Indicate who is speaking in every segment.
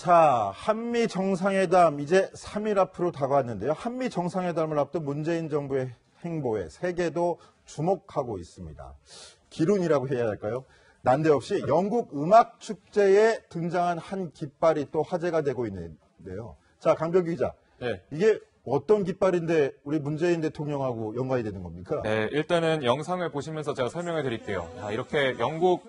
Speaker 1: 자, 한미 정상회담 이제 3일 앞으로 다가왔는데요. 한미 정상회담을 앞둔 문재인 정부의 행보에 세계도 주목하고 있습니다. 기론이라고 해야 할까요? 난데없이 영국 음악 축제에 등장한 한 깃발이 또 화제가 되고 있는데요. 자, 강병규 기자. 네. 이게 어떤 깃발인데 우리 문재인 대통령하고 연관이 되는 겁니까?
Speaker 2: 네, 일단은 영상을 보시면서 제가 설명해 드릴게요. 자, 이렇게 영국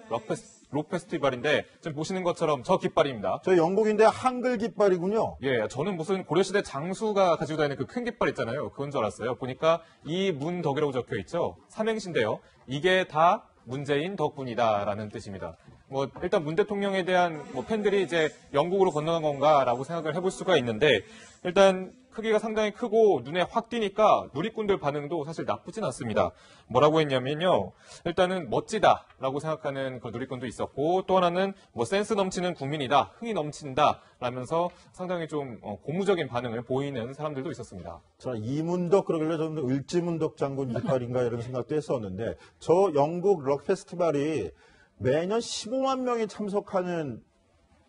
Speaker 2: 록 페스티벌인데 지금 보시는 것처럼 저 깃발입니다.
Speaker 1: 저 영국인데 한글 깃발이군요.
Speaker 2: 예, 저는 무슨 고려시대 장수가 가지고 다니는 그 큰 깃발 있잖아요. 그건 줄 알았어요. 보니까 이 문덕이라고 적혀 있죠. 삼행시인데요. 이게 다 문재인 덕분이다라는 뜻입니다. 뭐 일단 문 대통령에 대한 팬들이 이제 영국으로 건너간 건가라고 생각을 해볼 수가 있는데 일단 크기가 상당히 크고 눈에 확 띄니까 누리꾼들 반응도 사실 나쁘진 않습니다. 뭐라고 했냐면요. 일단은 멋지다라고 생각하는 그 누리꾼도 있었고 또 하나는 센스 넘치는 국민이다, 흥이 넘친다 라면서 상당히 좀 고무적인 반응을 보이는 사람들도 있었습니다.
Speaker 1: 자, 이문덕 그러길래 저는 을지문덕 장군 깃발인가 이런 생각도 했었는데 저 영국 록 페스티벌이 매년 15만 명이 참석하는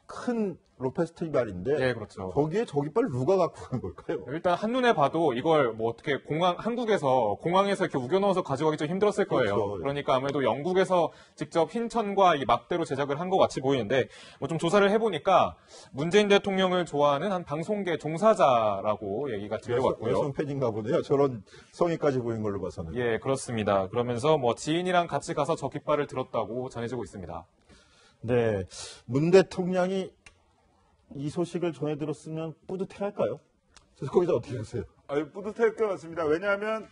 Speaker 1: 큰 록 페스티벌인데
Speaker 2: 네, 그렇죠.
Speaker 1: 거기에 저 깃발 누가 갖고 간 걸까요?
Speaker 2: 일단 한눈에 봐도 이걸 어떻게 한국에서 공항에서 이렇게 우겨 넣어서 가져가기 좀 힘들었을 거예요.
Speaker 1: 그렇죠.
Speaker 2: 그러니까 아무래도 영국에서 직접 흰천과 이 막대로 제작을 한 것 같이 보이는데 좀 조사를 해보니까 문재인 대통령을 좋아하는 한 방송계 종사자라고 얘기가 들려왔고요.
Speaker 1: 여성 팬인가 보네요. 저런 성의까지 보인 걸로 봐서는.
Speaker 2: 예, 그렇습니다. 그러면서 지인이랑 같이 가서 저 깃발을 들었다고 전해지고 있습니다.
Speaker 1: 네, 문 대통령이 이 소식을 전해 들었으면 뿌듯해할까요? 거기서 어떻게 하세요?
Speaker 3: 뿌듯할 것 같습니다. 왜냐하면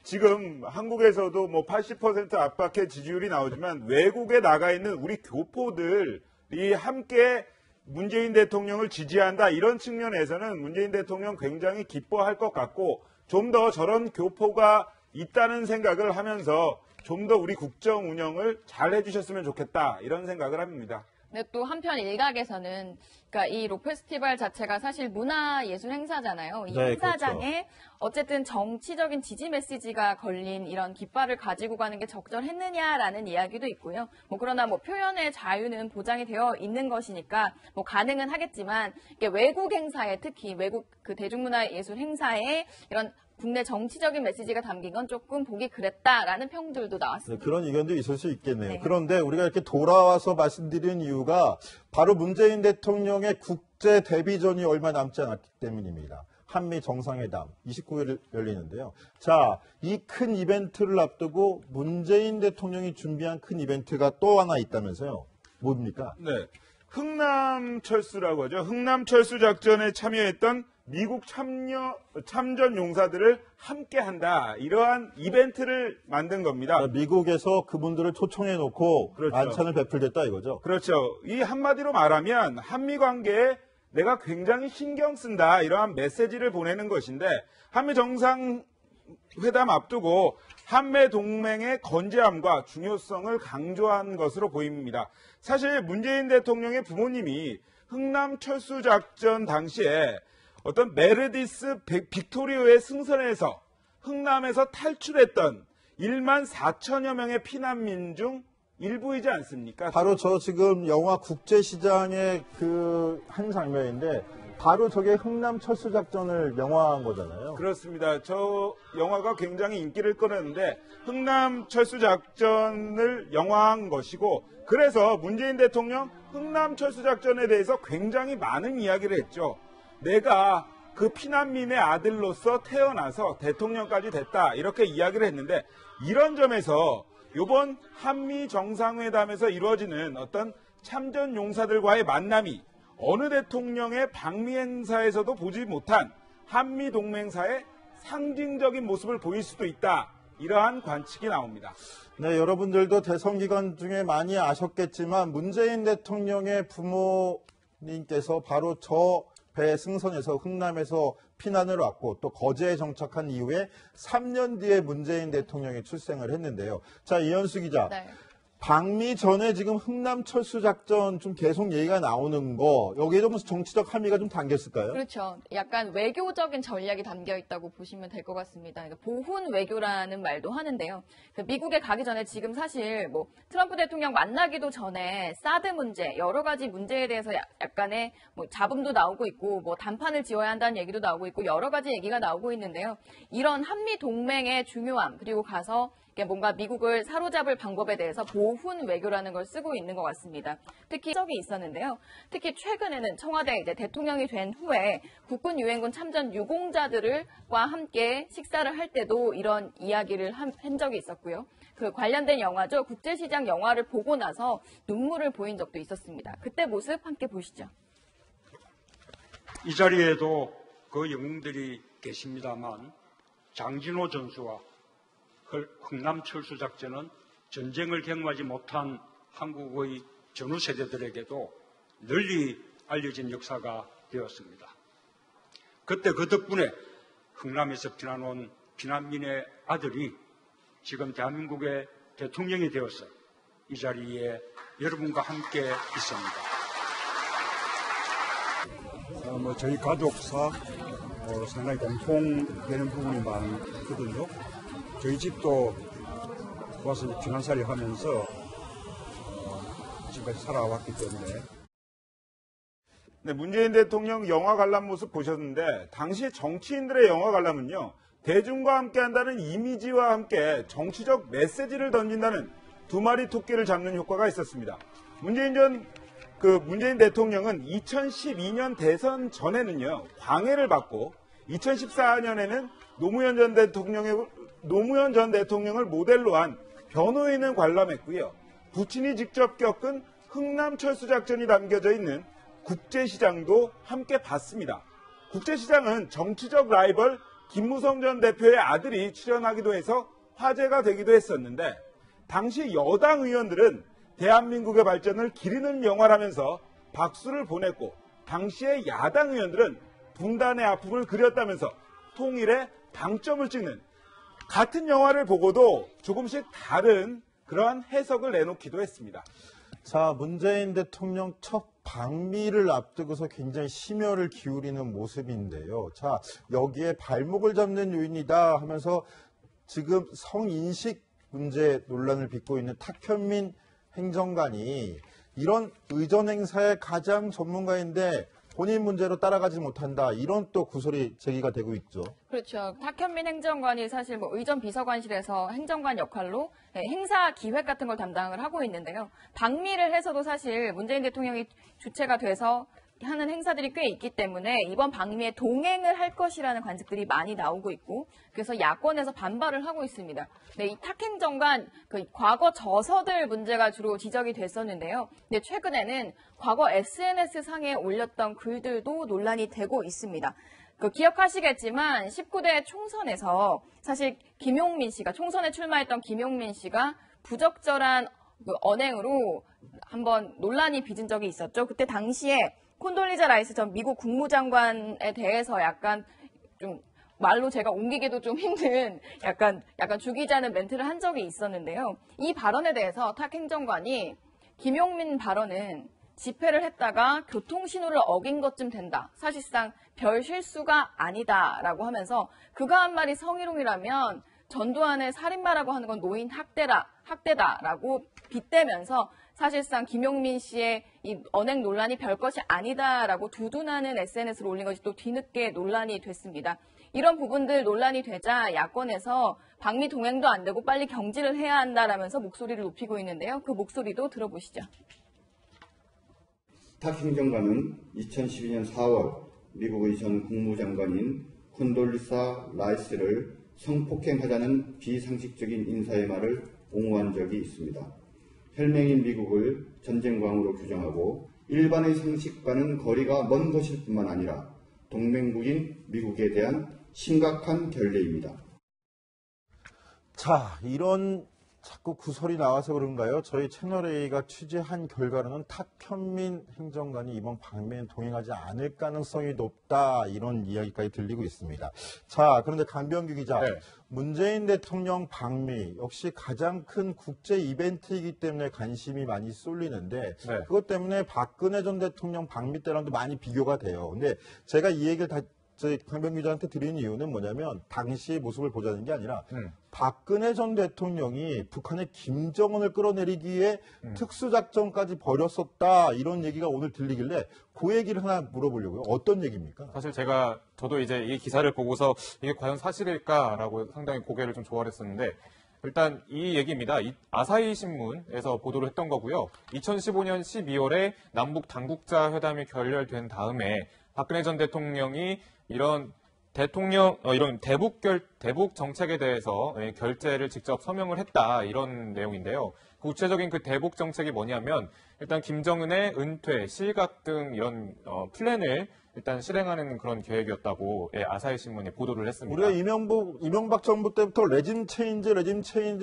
Speaker 3: 지금 한국에서도 80% 압박의 지지율이 나오지만 외국에 나가 있는 우리 교포들이 함께 문재인 대통령을 지지한다 이런 측면에서는 문재인 대통령 굉장히 기뻐할 것 같고 좀 더 저런 교포가 있다는 생각을 하면서 좀 더 우리 국정 운영을 잘 해주셨으면 좋겠다 이런 생각을 합니다.
Speaker 4: 근데 또 한편 일각에서는 그러니까 이 록 페스티벌 자체가 사실 문화예술 행사잖아요. 이
Speaker 1: 네,
Speaker 4: 행사장에
Speaker 1: 그렇죠.
Speaker 4: 어쨌든 정치적인 지지 메시지가 걸린 이런 깃발을 가지고 가는 게 적절했느냐라는 이야기도 있고요. 그러나 표현의 자유는 보장이 되어 있는 것이니까 가능은 하겠지만 이게 외국 행사에 특히 외국 그 대중문화예술 행사에 이런 국내 정치적인 메시지가 담긴 건 조금 보기 그랬다라는 평들도 나왔습니다.
Speaker 1: 네, 그런 의견도 있을 수 있겠네요.
Speaker 4: 네.
Speaker 1: 그런데 우리가 이렇게 돌아와서 말씀드리는 이유가 바로 문재인 대통령의 국제 데뷔전이 얼마 남지 않았기 때문입니다. 한미 정상회담 29일 열리는데요. 자, 이 큰 이벤트를 앞두고 문재인 대통령이 준비한 큰 이벤트가 또 하나 있다면서요. 뭡니까?
Speaker 3: 네, 흥남철수라고 하죠. 흥남철수 작전에 참여했던 미국 참전 용사들을 함께한다. 이러한 이벤트를 만든 겁니다.
Speaker 1: 미국에서 그분들을 초청해 놓고
Speaker 3: 그렇죠.
Speaker 1: 만찬을 베풀겠다 이거죠.
Speaker 3: 그렇죠. 이 한마디로 말하면 한미 관계에 내가 굉장히 신경 쓴다. 이러한 메시지를 보내는 것인데 한미 정상회담 앞두고 한미 동맹의 건재함과 중요성을 강조한 것으로 보입니다. 사실 문재인 대통령의 부모님이 흥남철수 작전 당시에 어떤 메르디스 빅토리오의 승선에서 흥남에서 탈출했던 1만 4천여 명의 피난민 중 일부이지 않습니까?
Speaker 1: 바로 저 지금 영화 국제시장의 그 한 장면인데 바로 저게 흥남 철수 작전을 영화한 거잖아요.
Speaker 3: 그렇습니다. 저 영화가 굉장히 인기를 끌었는데 흥남 철수 작전을 영화한 것이고 그래서 문재인 대통령 흥남 철수 작전에 대해서 굉장히 많은 이야기를 했죠. 내가 그 피난민의 아들로서 태어나서 대통령까지 됐다 이렇게 이야기를 했는데 이런 점에서 이번 한미 정상회담에서 이루어지는 어떤 참전 용사들과의 만남이 어느 대통령의 방미 행사에서도 보지 못한 한미 동맹사의 상징적인 모습을 보일 수도 있다. 이러한 관측이 나옵니다.
Speaker 1: 네, 여러분들도 대선 기간 중에 많이 아셨겠지만 문재인 대통령의 부모님께서 바로 저 배 승선에서 흥남에서 피난을 왔고 또 거제에 정착한 이후에 3년 뒤에 문재인 대통령이 출생을 했는데요. 자, 이현수 기자.
Speaker 4: 네.
Speaker 1: 방미 전에 지금 흥남 철수 작전 좀 계속 얘기가 나오는 거 여기에 좀 정치적 함의가 좀 담겼을까요?
Speaker 4: 그렇죠. 약간 외교적인 전략이 담겨 있다고 보시면 될 것 같습니다. 그러니까 보훈 외교라는 말도 하는데요. 그 미국에 가기 전에 지금 사실 뭐 트럼프 대통령 만나기도 전에 사드 문제, 여러 가지 문제에 대해서 약간의 뭐 잡음도 나오고 있고 뭐 담판을 지어야 한다는 얘기도 나오고 있고 여러 가지 얘기가 나오고 있는데요. 이런 한미 동맹의 중요함 그리고 가서 뭔가 미국을 사로잡을 방법에 대해서 보훈 외교라는 걸 쓰고 있는 것 같습니다. 특히 적이 있었는데요. 특히 최근에는 청와대 이제 대통령이 된 후에 국군 유엔군 참전 유공자들과 함께 식사를 할 때도 이런 이야기를 한 적이 있었고요. 그 관련된 영화죠. 국제시장 영화를 보고 나서 눈물을 보인 적도 있었습니다. 그때 모습 함께 보시죠.
Speaker 5: 이 자리에도 그 영웅들이 계십니다만 장진호 전수와 흥남 철수 작전은 전쟁을 경험하지 못한 한국의 전후 세대들에게도 널리 알려진 역사가 되었습니다. 그때 그 덕분에 흥남에서 피난온 피난민의 아들이 지금 대한민국의 대통령이 되어서 이 자리에 여러분과 함께 있습니다.
Speaker 6: 저희 가족사 상당히 공통되는 부분이 많거든요. 저희 집도 와서 피난살이 하면서 지금까지 살아왔기 때문에.
Speaker 3: 네, 문재인 대통령 영화 관람 모습 보셨는데 당시 정치인들의 영화 관람은요. 대중과 함께한다는 이미지와 함께 정치적 메시지를 던진다는 두 마리 토끼를 잡는 효과가 있었습니다. 문재인 대통령은 2012년 대선 전에는요. 광해를 받고 2014년에는 노무현 전 대통령을 모델로 한 변호인을 관람했고요. 부친이 직접 겪은 흥남 철수 작전이 담겨져 있는 국제시장도 함께 봤습니다. 국제시장은 정치적 라이벌 김무성 전 대표의 아들이 출연하기도 해서 화제가 되기도 했었는데 당시 여당 의원들은 대한민국의 발전을 기리는 영화라면서 박수를 보냈고 당시의 야당 의원들은 분단의 아픔을 그렸다면서 통일에 방점을 찍는 같은 영화를 보고도 조금씩 다른 그러한 해석을 내놓기도 했습니다.
Speaker 1: 자, 문재인 대통령 첫 방미를 앞두고서 굉장히 심혈을 기울이는 모습인데요. 자, 여기에 발목을 잡는 요인이다 하면서 지금 성인식 문제 논란을 빚고 있는 탁현민 행정관이 이런 의전 행사의 가장 전문가인데 본인 문제로 따라가지 못한다. 이런 또 구설이 제기가 되고 있죠.
Speaker 4: 그렇죠. 탁현민 행정관이 사실 뭐 의전 비서관실에서 행정관 역할로 행사 기획 같은 걸 담당을 하고 있는데요. 방미를 해서도 사실 문재인 대통령이 주체가 돼서 하는 행사들이 꽤 있기 때문에 이번 방미에 동행을 할 것이라는 관측들이 많이 나오고 있고 그래서 야권에서 반발을 하고 있습니다. 네, 이 탁 행정관 과거 저서들 문제가 주로 지적이 됐었는데요. 근데 최근에는 과거 SNS 상에 올렸던 글들도 논란이 되고 있습니다. 기억하시겠지만 19대 총선에서 사실 김용민 씨가 총선에 출마했던 김용민 씨가 부적절한 언행으로 한번 논란이 빚은 적이 있었죠. 그때 당시에 콘돌리자 라이스 전 미국 국무장관에 대해서 약간 좀 말로 제가 옮기기도 좀 힘든 약간 죽이지 않은 멘트를 한 적이 있었는데요. 이 발언에 대해서 탁 행정관이 김용민 발언은 집회를 했다가 교통신호를 어긴 것쯤 된다. 사실상 별 실수가 아니다라고 하면서 그가 한 말이 성희롱이라면 전두환의 살인마라고 하는 건 노인 학대다라고 빗대면서 사실상 김용민 씨의 이 언행 논란이 별것이 아니다라고 두둔하는 SNS를 올린 것이 또 뒤늦게 논란이 됐습니다. 이런 부분들 논란이 되자 야권에서 방미 동행도 안 되고 빨리 경질을 해야 한다라면서 목소리를 높이고 있는데요. 그 목소리도 들어보시죠.
Speaker 7: 탁 행정관은 2012년 4월 미국의 전 국무장관인 콘돌리사 라이스를 성폭행하자는 비상식적인 인사의 말을 옹호한 적이 있습니다. 혈맹인 미국을 전쟁광으로 규정하고 일반의 상식과는 거리가 먼 것일 뿐만 아니라 동맹국인 미국에 대한 심각한 결례입니다.
Speaker 1: 자, 이런 자꾸 구설이 나와서 그런가요? 저희 채널A가 취재한 결과로는 탁현민 행정관이 이번 방미에 동행하지 않을 가능성이 높다 이런 이야기까지 들리고 있습니다. 자, 그런데 강병규 기자,
Speaker 2: 네.
Speaker 1: 문재인 대통령 방미 역시 가장 큰 국제 이벤트이기 때문에 관심이 많이 쏠리는데
Speaker 2: 네.
Speaker 1: 그것 때문에 박근혜 전 대통령 방미 때랑도 많이 비교가 돼요. 근데 제가 이 얘기를 저희 강병규 기자한테 드리는 이유는 뭐냐면 당시 모습을 보자는 게 아니라 박근혜 전 대통령이 북한의 김정은을 끌어내리기에 특수작전까지 벌였었다 이런 얘기가 오늘 들리길래 그 얘기를 하나 물어보려고요. 어떤 얘기입니까?
Speaker 2: 사실 저도 이제 이 기사를 보고서 이게 과연 사실일까라고 상당히 고개를 좀 조아렸었는데 일단 이 얘기입니다. 아사히 신문에서 보도를 했던 거고요. 2015년 12월에 남북 당국자 회담이 결렬된 다음에 박근혜 전 대통령이 이런 대북 정책에 대해서 결재를 직접 서명을 했다 이런 내용인데요. 구체적인 그 대북 정책이 뭐냐면 일단 김정은의 은퇴, 실각 등 이런 플랜을 일단 실행하는 그런 계획이었다고 아사히 신문이 보도를 했습니다.
Speaker 1: 우리가 이명박 정부 때부터 레짐 체인지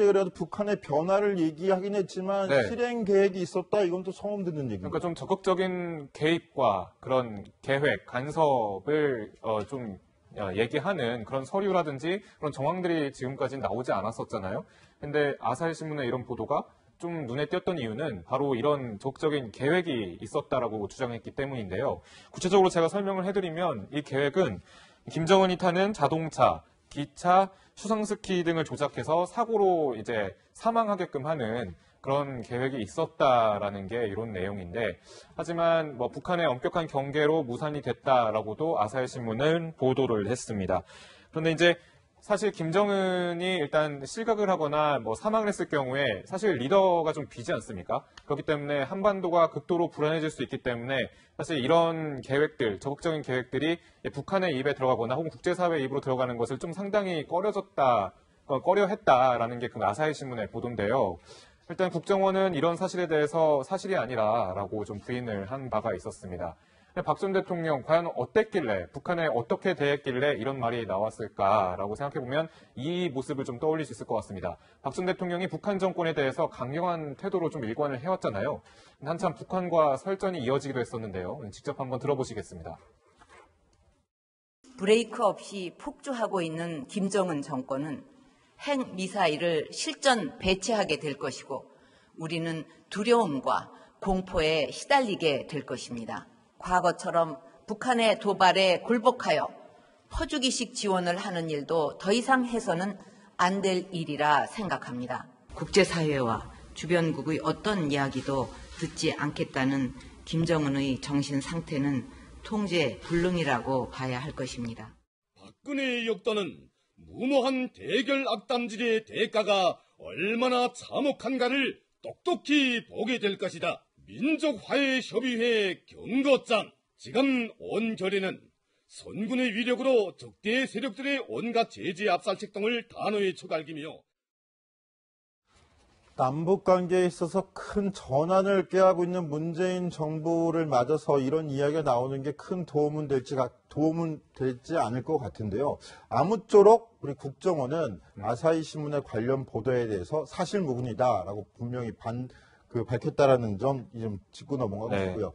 Speaker 1: 그래도 북한의 변화를 얘기하긴 했지만
Speaker 2: 네.
Speaker 1: 실행 계획이 있었다 이건 또 처음 듣는 얘기입니다.
Speaker 2: 그러니까 좀 적극적인 개입과 그런 계획, 간섭을 좀 얘기하는 그런 서류라든지 그런 정황들이 지금까지는 나오지 않았었잖아요. 근데 아사히 신문의 이런 보도가 좀 눈에 띄었던 이유는 바로 이런 적극적인 계획이 있었다라고 주장했기 때문인데요. 구체적으로 제가 설명을 해드리면 이 계획은 김정은이 타는 자동차, 기차, 수상스키 등을 조작해서 사고로 이제 사망하게끔 하는 그런 계획이 있었다라는 게 이런 내용인데 하지만 뭐 북한의 엄격한 경계로 무산이 됐다라고도 아사히 신문은 보도를 했습니다. 그런데 이제 사실 김정은이 일단 실각을 하거나 뭐 사망을 했을 경우에 사실 리더가 좀 비지 않습니까? 그렇기 때문에 한반도가 극도로 불안해질 수 있기 때문에 사실 이런 계획들, 적극적인 계획들이 북한의 입에 들어가거나 혹은 국제사회의 입으로 들어가는 것을 좀 상당히 꺼려했다라는 게 그 아사히 신문의 보도인데요. 일단 국정원은 이런 사실에 대해서 사실이 아니라라고 좀 부인을 한 바가 있었습니다. 박 전 대통령 과연 어땠길래 북한에 어떻게 대했길래 이런 말이 나왔을까라고 생각해보면 이 모습을 좀 떠올릴 수 있을 것 같습니다. 박 전 대통령이 북한 정권에 대해서 강경한 태도로 좀 일관을 해왔잖아요. 한참 북한과 설전이 이어지기도 했었는데요. 직접 한번 들어보시겠습니다.
Speaker 8: 브레이크 없이 폭주하고 있는 김정은 정권은 핵미사일을 실전 배치하게 될 것이고 우리는 두려움과 공포에 시달리게 될 것입니다. 과거처럼 북한의 도발에 굴복하여 퍼주기식 지원을 하는 일도 더 이상 해서는 안 될 일이라 생각합니다. 국제사회와 주변국의 어떤 이야기도 듣지 않겠다는 김정은의 정신 상태는 통제 불능이라고 봐야 할 것입니다.
Speaker 9: 박근혜의 역사는 무모한 대결 악담질의 대가가 얼마나 참혹한가를 똑똑히 보게 될 것이다. 민족화해협의회 경거장 지금 온 결의는 선군의 위력으로 적대 세력들의 온갖 제재 압살책 등을 단호히 처갈기며
Speaker 1: 남북관계에 있어서 큰 전환을 꾀하고 있는 문재인 정부를 맞아서 이런 이야기가 나오는 게 큰 도움은 되지 않을 것 같은데요. 아무쪼록 우리 국정원은 아사히 신문의 관련 보도에 대해서 사실무근이다라고 분명히 밝혔다라는 점 좀 짚고 넘어가고 싶고요.